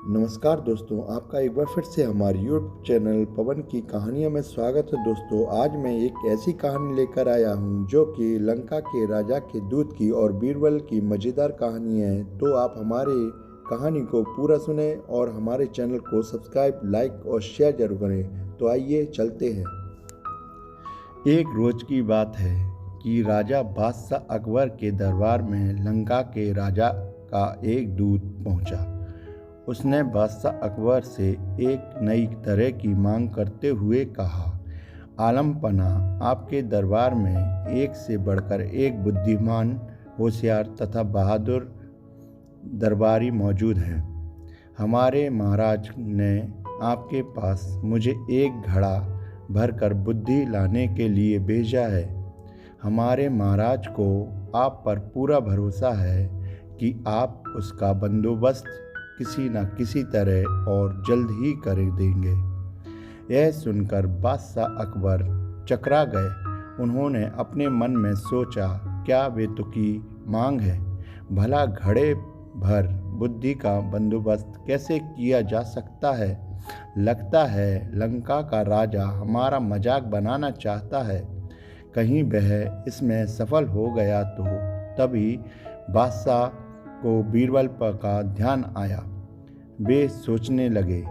नमस्कार दोस्तों, आपका एक बार फिर से हमारे यूट्यूब चैनल पवन की कहानियों में स्वागत है। दोस्तों, आज मैं एक ऐसी कहानी लेकर आया हूं जो कि लंका के राजा के दूत की और बीरबल की मज़ेदार कहानी है। तो आप हमारे कहानी को पूरा सुने और हमारे चैनल को सब्सक्राइब, लाइक और शेयर जरूर करें। तो आइए चलते हैं। एक रोज की बात है कि राजा बादशाह अकबर के दरबार में लंका के राजा का एक दूत पहुंचा। उसने बादशाह अकबर से एक नई तरह की मांग करते हुए कहा, आलम पना, आपके दरबार में एक से बढ़कर एक बुद्धिमान, होशियार तथा बहादुर दरबारी मौजूद हैं। हमारे महाराज ने आपके पास मुझे एक घड़ा भरकर बुद्धि लाने के लिए भेजा है। हमारे महाराज को आप पर पूरा भरोसा है कि आप उसका बंदोबस्त किसी न किसी तरह और जल्द ही कर देंगे। यह सुनकर बादशाह अकबर चकरा गए। उन्होंने अपने मन में सोचा, क्या बेतुकी मांग है। भला घड़े भर बुद्धि का बंदोबस्त कैसे किया जा सकता है। लगता है लंका का राजा हमारा मजाक बनाना चाहता है। कहीं वह इसमें सफल हो गया तो। तभी बादशाह को बीरबल का ध्यान आया। वे सोचने लगे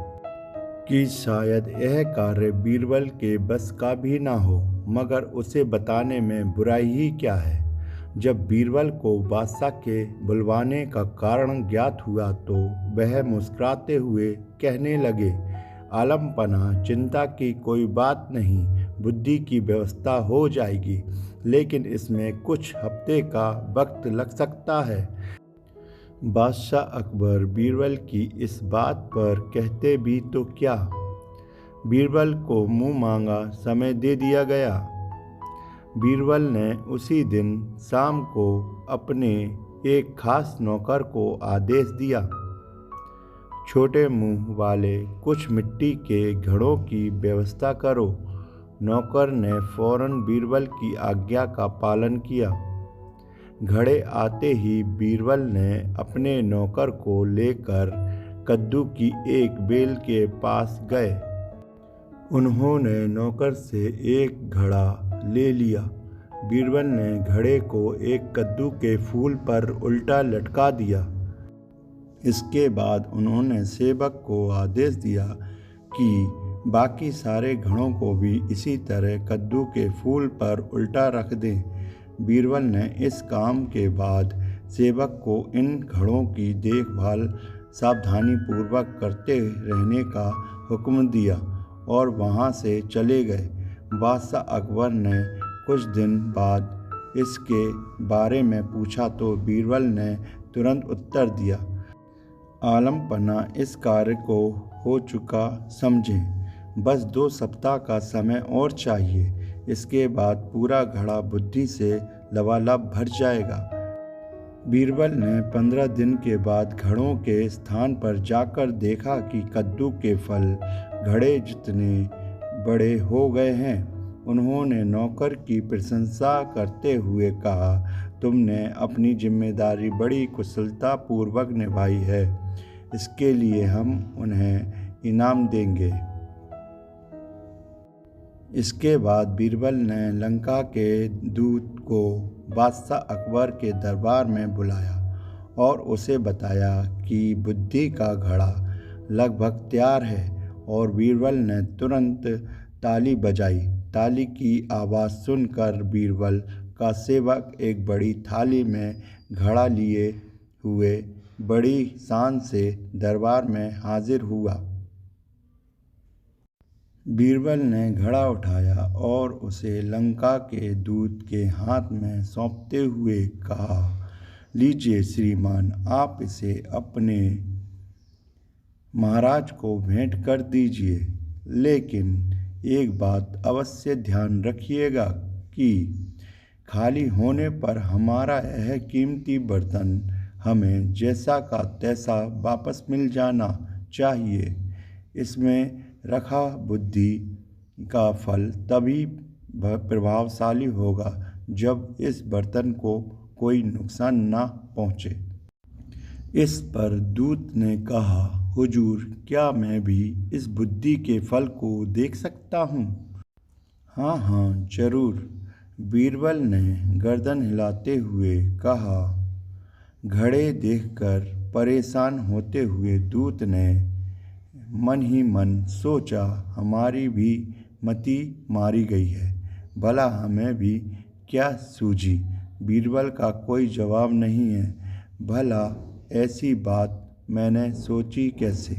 कि शायद यह कार्य बीरबल के बस का भी ना हो, मगर उसे बताने में बुराई ही क्या है। जब बीरबल को बादशाह के बुलवाने का कारण ज्ञात हुआ तो वह मुस्कुराते हुए कहने लगे, आलम पना, चिंता की कोई बात नहीं, बुद्धि की व्यवस्था हो जाएगी, लेकिन इसमें कुछ हफ्ते का वक्त लग सकता है। बादशाह अकबर बीरबल की इस बात पर कहते भी तो क्या। बीरबल को मुंह मांगा समय दे दिया गया। बीरबल ने उसी दिन शाम को अपने एक खास नौकर को आदेश दिया, छोटे मुंह वाले कुछ मिट्टी के घड़ों की व्यवस्था करो। नौकर ने फौरन बीरबल की आज्ञा का पालन किया। घड़े आते ही बीरबल ने अपने नौकर को लेकर कद्दू की एक बेल के पास गए। उन्होंने नौकर से एक घड़ा ले लिया। बीरबल ने घड़े को एक कद्दू के फूल पर उल्टा लटका दिया। इसके बाद उन्होंने सेवक को आदेश दिया कि बाकी सारे घड़ों को भी इसी तरह कद्दू के फूल पर उल्टा रख दें। बीरबल ने इस काम के बाद सेवक को इन घड़ों की देखभाल सावधानीपूर्वक करते रहने का हुक्म दिया और वहाँ से चले गए। बादशाह अकबर ने कुछ दिन बाद इसके बारे में पूछा तो बीरबल ने तुरंत उत्तर दिया, आलम पना, इस कार्य को हो चुका समझें। बस 2 सप्ताह का समय और चाहिए। इसके बाद पूरा घड़ा बुद्धि से लबालब भर जाएगा। बीरबल ने 15 दिन के बाद घड़ों के स्थान पर जाकर देखा कि कद्दू के फल घड़े जितने बड़े हो गए हैं। उन्होंने नौकर की प्रशंसा करते हुए कहा, तुमने अपनी जिम्मेदारी बड़ी कुशलता पूर्वक निभाई है। इसके लिए हम उन्हें इनाम देंगे। इसके बाद बीरबल ने लंका के दूत को बादशाह अकबर के दरबार में बुलाया और उसे बताया कि बुद्धि का घड़ा लगभग तैयार है। और बीरबल ने तुरंत ताली बजाई। ताली की आवाज़ सुनकर बीरबल का सेवक एक बड़ी थाली में घड़ा लिए हुए बड़ी शान से दरबार में हाजिर हुआ। बीरबल ने घड़ा उठाया और उसे लंका के दूत के हाथ में सौंपते हुए कहा, लीजिए श्रीमान, आप इसे अपने महाराज को भेंट कर दीजिए। लेकिन एक बात अवश्य ध्यान रखिएगा कि खाली होने पर हमारा यह कीमती बर्तन हमें जैसा का तैसा वापस मिल जाना चाहिए। इसमें रखा बुद्धि का फल तभी प्रभावशाली होगा जब इस बर्तन को कोई नुकसान ना पहुँचे। इस पर दूत ने कहा, हुजूर, क्या मैं भी इस बुद्धि के फल को देख सकता हूँ? हाँ हाँ, जरूर, बीरबल ने गर्दन हिलाते हुए कहा। घड़े देखकर परेशान होते हुए दूत ने मन ही मन सोचा, हमारी भी मति मारी गई है, भला हमें भी क्या सूझी। बीरबल का कोई जवाब नहीं है, भला ऐसी बात मैंने सोची कैसे।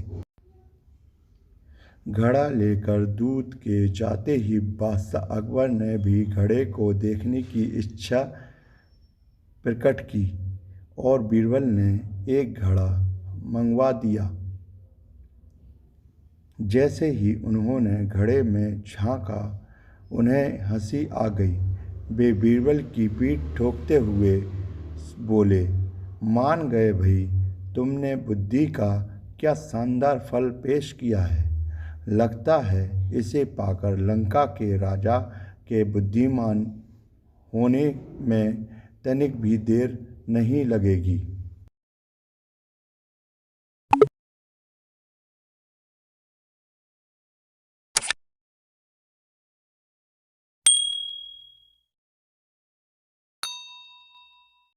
घड़ा लेकर दूत के जाते ही बादशाह अकबर ने भी घड़े को देखने की इच्छा प्रकट की और बीरबल ने एक घड़ा मंगवा दिया। जैसे ही उन्होंने घड़े में झांका, उन्हें हंसी आ गई। वे बीरबल की पीठ ठोकते हुए बोले, मान गए भाई, तुमने बुद्धि का क्या शानदार फल पेश किया है। लगता है इसे पाकर लंका के राजा के बुद्धिमान होने में तनिक भी देर नहीं लगेगी।